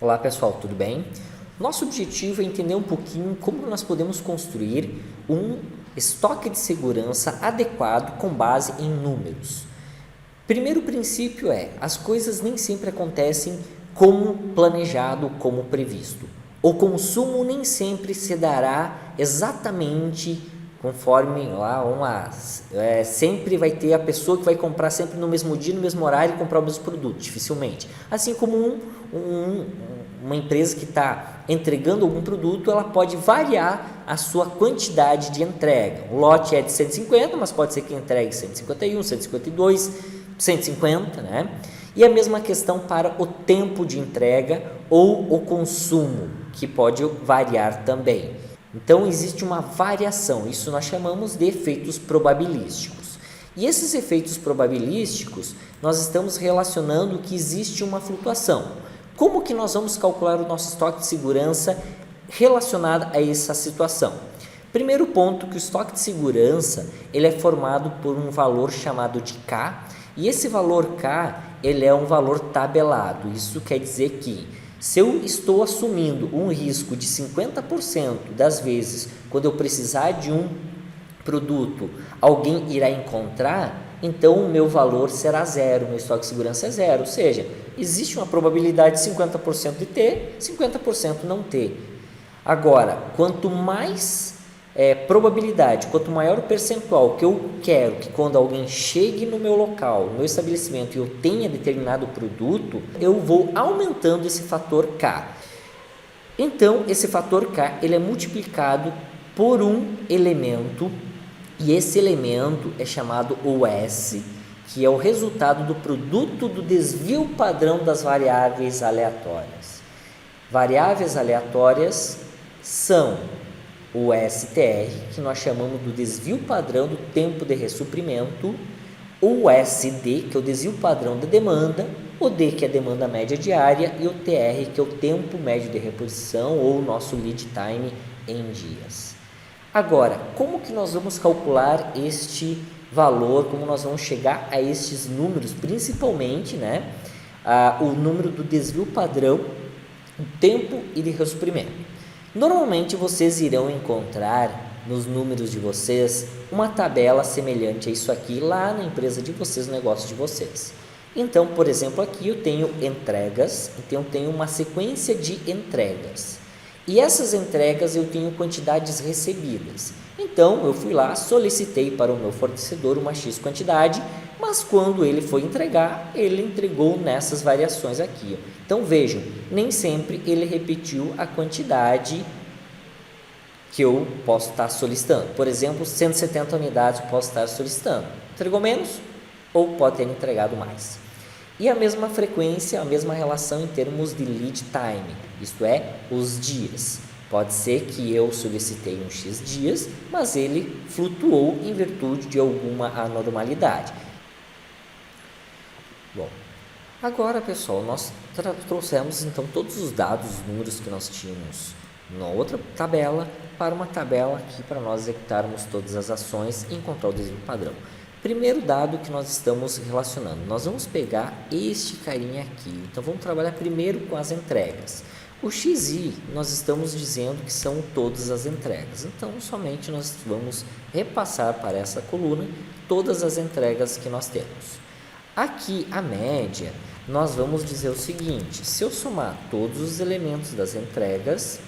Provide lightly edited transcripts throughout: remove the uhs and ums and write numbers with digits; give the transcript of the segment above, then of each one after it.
Olá pessoal, tudo bem? Nosso objetivo é entender um pouquinho como nós podemos construir um estoque de segurança adequado com base em números. Primeiro princípio é: as coisas nem sempre acontecem como planejado, como previsto. O consumo nem sempre se dará exatamente conforme sempre vai ter a pessoa que vai comprar sempre no mesmo dia, no mesmo horário e comprar o mesmo produto, dificilmente. Assim como uma empresa que está entregando algum produto, ela pode variar a sua quantidade de entrega. O lote é de 150, mas pode ser que entregue 151, 152, 150, né? E a mesma questão para o tempo de entrega ou o consumo, que pode variar também. Então, existe uma variação, isso nós chamamos de efeitos probabilísticos. E esses efeitos probabilísticos, nós estamos relacionando que existe uma flutuação. Como que nós vamos calcular o nosso estoque de segurança relacionado a essa situação? Primeiro ponto, que o estoque de segurança ele é formado por um valor chamado de K, e esse valor K ele é um valor tabelado. Isso quer dizer que se eu estou assumindo um risco de 50% das vezes, quando eu precisar de um produto, alguém irá encontrar, então o meu valor será zero, meu estoque de segurança é zero. Ou seja, existe uma probabilidade de 50% de ter, 50% não ter. Agora, quanto mais probabilidade, quanto maior o percentual que eu quero que quando alguém chegue no meu local, no meu estabelecimento e eu tenha determinado produto, eu vou aumentando esse fator K. Então, esse fator K ele é multiplicado por um elemento, e esse elemento é chamado OS, que é o resultado do produto do desvio padrão das variáveis aleatórias. Variáveis aleatórias são o STR, que nós chamamos do desvio padrão do tempo de ressuprimento, o SD, que é o desvio padrão da demanda, o D, que é a demanda média diária, e o TR, que é o tempo médio de reposição, ou o nosso lead time em dias. Agora, como que nós vamos calcular este valor, como nós vamos chegar a estes números, principalmente, o número do desvio padrão, o tempo e de ressuprimento? Normalmente vocês irão encontrar nos números de vocês uma tabela semelhante a isso aqui lá na empresa de vocês, no negócio de vocês. Então, por exemplo, aqui eu tenho entregas, então eu tenho uma sequência de entregas. E essas entregas eu tenho quantidades recebidas. Então, eu fui lá, solicitei para o meu fornecedor uma X quantidade, mas quando ele foi entregar, ele entregou nessas variações aqui. Então, vejam, nem sempre ele repetiu a quantidade que eu posso estar solicitando. Por exemplo, 170 unidades eu posso estar solicitando. Entregou menos ou pode ter entregado mais. E a mesma frequência, a mesma relação em termos de lead time, isto é, os dias. Pode ser que eu solicitei um X dias, mas ele flutuou em virtude de alguma anormalidade. Bom, agora pessoal, nós trouxemos então todos os dados, os números que nós tínhamos na outra tabela, para uma tabela aqui para nós executarmos todas as ações e encontrar o desvio padrão. Primeiro dado que nós estamos relacionando, nós vamos pegar este carinha aqui, então vamos trabalhar primeiro com as entregas. O XI nós estamos dizendo que são todas as entregas, então somente nós vamos repassar para essa coluna todas as entregas que nós temos. Aqui a média, nós vamos dizer o seguinte: se eu somar todos os elementos das entregas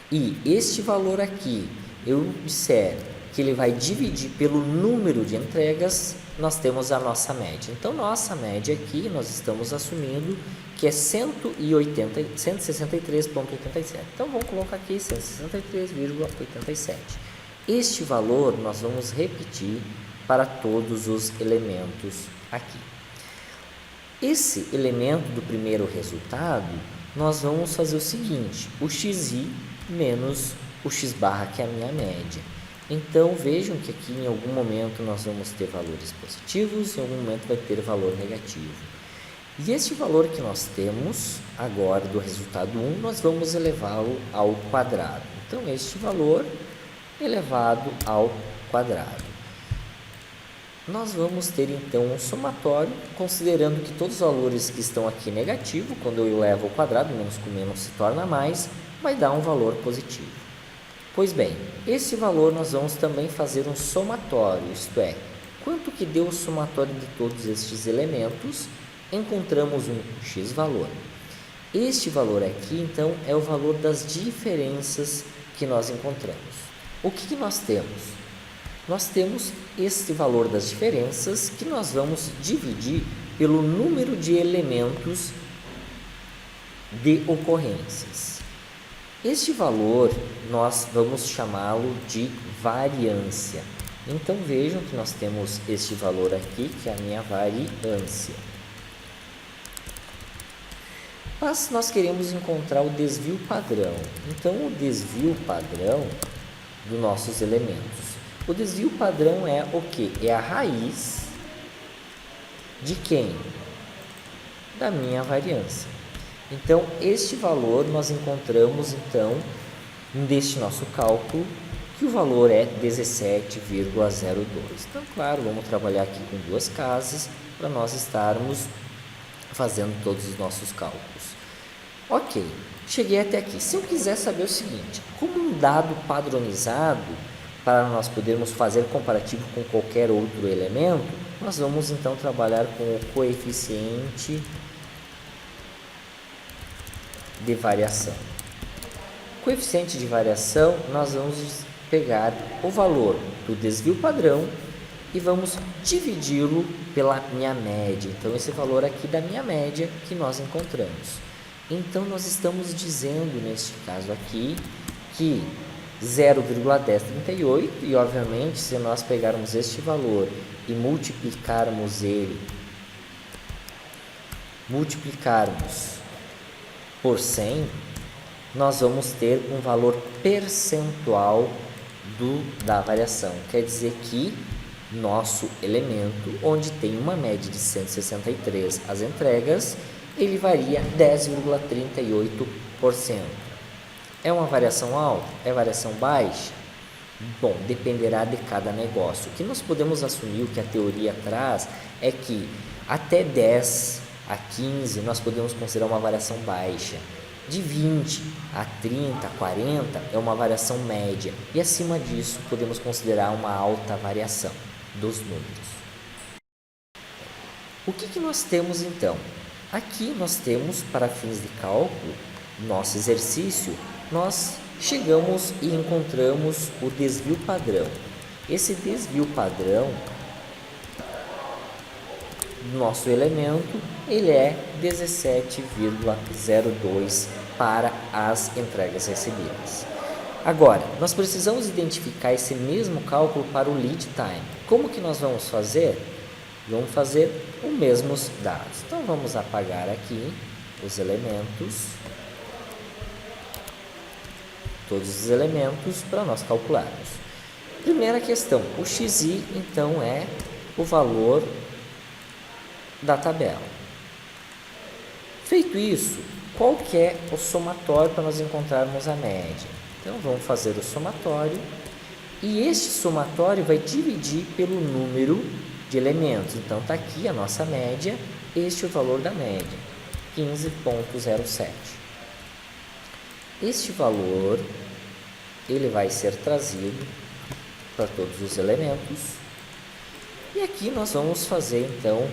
e este valor aqui eu disser que ele vai dividir pelo número de entregas, nós temos a nossa média. Então, nossa média aqui, nós estamos assumindo que é 163,87. Então, vamos colocar aqui 163,87. Este valor nós vamos repetir para todos os elementos aqui. Esse elemento do primeiro resultado, nós vamos fazer o seguinte: o XI menos o X barra, que é a minha média. Então, vejam que aqui em algum momento nós vamos ter valores positivos, em algum momento vai ter valor negativo. E este valor que nós temos agora do resultado 1, nós vamos elevá-lo ao quadrado. Então, este valor elevado ao quadrado. nós vamos ter então um somatório, considerando que todos os valores que estão aqui negativo, quando eu elevo ao quadrado, menos com menos se torna mais, vai dar um valor positivo. Pois bem, esse valor nós vamos também fazer um somatório, isto é, quanto que deu o somatório de todos estes elementos, encontramos um x valor. Este valor aqui, então, é o valor das diferenças que nós encontramos. O que nós temos? Nós temos este valor das diferenças que nós vamos dividir pelo número de elementos de ocorrências. Este valor nós vamos chamá-lo de variância. Então vejam que nós temos este valor aqui, que é a minha variância. Mas nós queremos encontrar o desvio padrão. Então o desvio padrão dos nossos elementos. O desvio padrão é o que? É a raiz de quem? Da minha variância. Então, este valor nós encontramos, então, neste nosso cálculo, que o valor é 17,02. Então, claro, vamos trabalhar aqui com duas casas para nós estarmos fazendo todos os nossos cálculos. Ok, cheguei até aqui. Se eu quiser saber o seguinte, como um dado padronizado, para nós podermos fazer comparativo com qualquer outro elemento, nós vamos então trabalhar com o coeficiente de variação. Coeficiente de variação, nós vamos pegar o valor do desvio padrão e vamos dividi-lo pela minha média. Então, esse valor aqui da minha média que nós encontramos. Então, nós estamos dizendo, neste caso aqui, que 0,1038, e obviamente se nós pegarmos este valor e multiplicarmos por 100, nós vamos ter um valor percentual da variação. Quer dizer que nosso elemento, onde tem uma média de 163 as entregas, ele varia 10,38%. É uma variação alta? É variação baixa? Bom, dependerá de cada negócio. O que nós podemos assumir, o que a teoria traz, é que até 10 a 15 nós podemos considerar uma variação baixa. De 20 a 30, 40 é uma variação média. E acima disso podemos considerar uma alta variação dos números. O que nós temos então? Aqui nós temos, para fins de cálculo, nosso exercício, nós chegamos e encontramos o desvio padrão. Esse desvio padrão do nosso elemento, ele é 17,02 para as entregas recebidas. Agora, nós precisamos identificar esse mesmo cálculo para o lead time. Como que nós vamos fazer? Vamos fazer os mesmos dados. Então, vamos apagar aqui os elementos, todos os elementos para nós calcularmos. Primeira questão, o xi então é o valor da tabela. Feito isso, qual que é o somatório para nós encontrarmos a média? Então vamos fazer o somatório e este somatório vai dividir pelo número de elementos. Então está aqui a nossa média, este é o valor da média, 15,07. Este valor, ele vai ser trazido para todos os elementos. E aqui nós vamos fazer, então,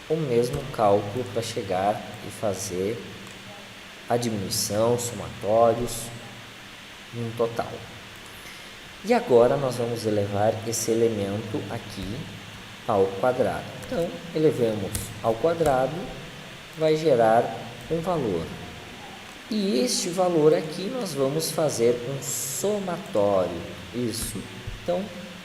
o mesmo cálculo para chegar e fazer a diminuição, somatórios, no total. E agora nós vamos elevar esse elemento aqui ao quadrado. Então, elevamos ao quadrado, vai gerar um valor. E este valor aqui nós vamos fazer um somatório. Isso. Então,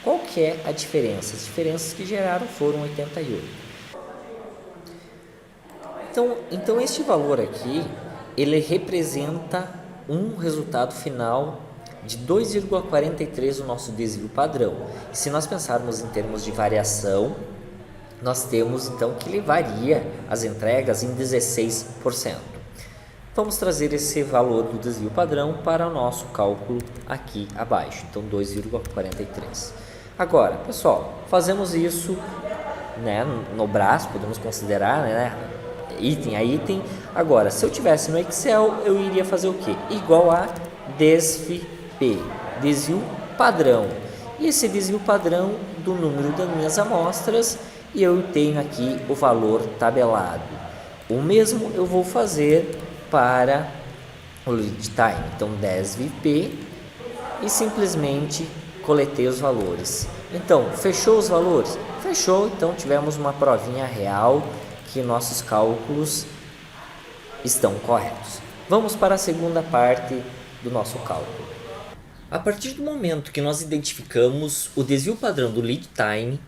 qual que é a diferença? As diferenças que geraram foram 88. Então este valor aqui, ele representa um resultado final de 2,43 o nosso desvio padrão. E se nós pensarmos em termos de variação, nós temos então que ele varia as entregas em 16%. Vamos trazer esse valor do desvio padrão para o nosso cálculo aqui abaixo, então 2,43. Agora, pessoal, fazemos isso, né, no braço, podemos considerar, né, item a item. Agora, se eu tivesse no Excel, eu iria fazer o quê? Igual a desvp, desvio padrão. E esse desvio padrão do número das minhas amostras, e eu tenho aqui o valor tabelado. O mesmo eu vou fazer para o lead time. Então, desvp e simplesmente coletei os valores. Então, fechou os valores? Fechou, então tivemos uma provinha real que nossos cálculos estão corretos. Vamos para a segunda parte do nosso cálculo. A partir do momento que nós identificamos o desvio padrão do lead time,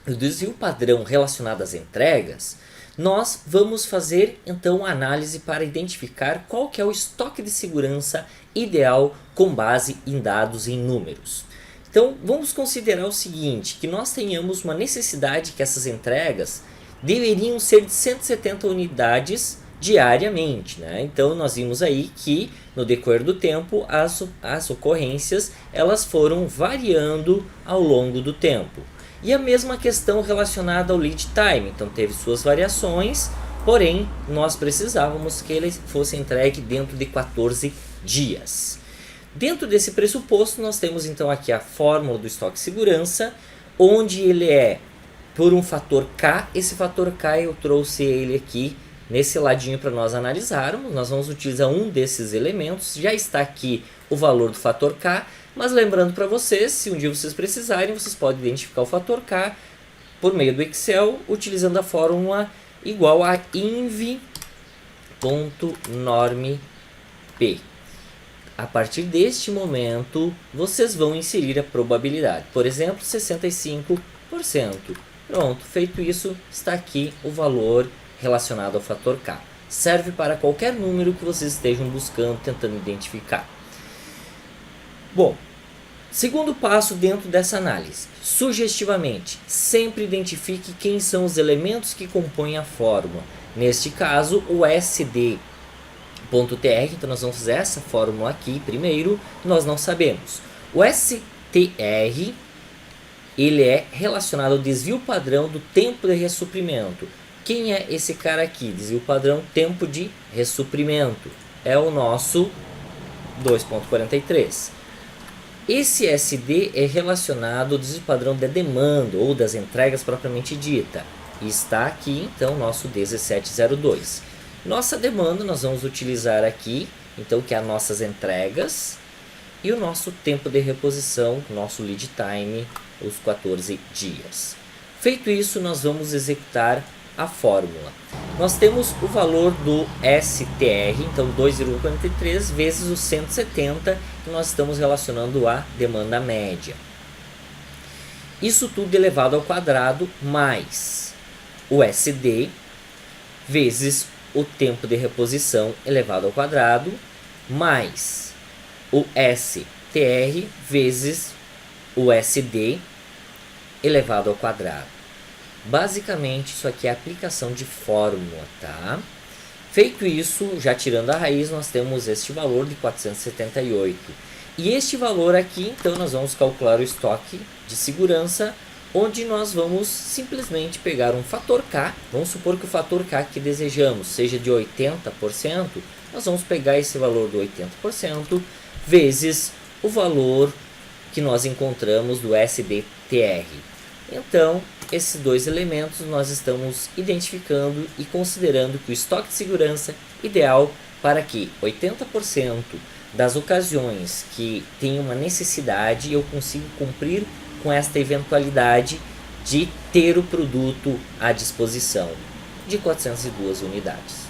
o desvio padrão relacionado às entregas, nós vamos fazer então a análise para identificar qual que é o estoque de segurança ideal com base em dados em números. Então vamos considerar o seguinte, que nós tenhamos uma necessidade que essas entregas deveriam ser de 170 unidades diariamente, né? Então nós vimos aí que no decorrer do tempo as ocorrências elas foram variando ao longo do tempo. E a mesma questão relacionada ao lead time, então teve suas variações, porém nós precisávamos que ele fosse entregue dentro de 14 dias. Dentro desse pressuposto nós temos então aqui a fórmula do estoque segurança, onde ele é por um fator K. Esse fator K eu trouxe ele aqui nesse ladinho para nós analisarmos. Nós vamos utilizar um desses elementos, já está aqui o valor do fator K, mas lembrando para vocês, se um dia vocês precisarem, vocês podem identificar o fator K por meio do Excel, utilizando a fórmula igual a inv.normp. A partir deste momento, vocês vão inserir a probabilidade, por exemplo, 65%. Pronto, feito isso, está aqui o valor relacionado ao fator K. Serve para qualquer número que vocês estejam buscando, tentando identificar. Bom, segundo passo dentro dessa análise. Sugestivamente, sempre identifique quem são os elementos que compõem a fórmula. Neste caso, o SD.tr, então nós vamos fazer essa fórmula aqui primeiro, nós não sabemos. O STR, ele é relacionado ao desvio padrão do tempo de ressuprimento. Quem é esse cara aqui? Desvio padrão, tempo de ressuprimento. É o nosso 2.43. Esse SD é relacionado ao desvio padrão da demanda ou das entregas propriamente dita. E está aqui, então, nosso 1702. Nossa demanda nós vamos utilizar aqui, então, que é as nossas entregas e o nosso tempo de reposição, nosso lead time, os 14 dias. Feito isso, nós vamos executar a fórmula. Nós temos o valor do STR, então 2,43 vezes os 170, que nós estamos relacionando à demanda média. Isso tudo elevado ao quadrado mais o SD vezes o tempo de reposição elevado ao quadrado mais o STR vezes o SD elevado ao quadrado. Basicamente, isso aqui é a aplicação de fórmula, tá? Feito isso, já tirando a raiz, nós temos este valor de 478. E este valor aqui, então, nós vamos calcular o estoque de segurança, onde nós vamos simplesmente pegar um fator K. Vamos supor que o fator K que desejamos seja de 80%. Nós vamos pegar esse valor do 80% vezes o valor que nós encontramos do SDTR. Então, esses dois elementos nós estamos identificando e considerando que o estoque de segurança ideal para que 80% das ocasiões que tem uma necessidade eu consigo cumprir com esta eventualidade de ter o produto à disposição de 402 unidades.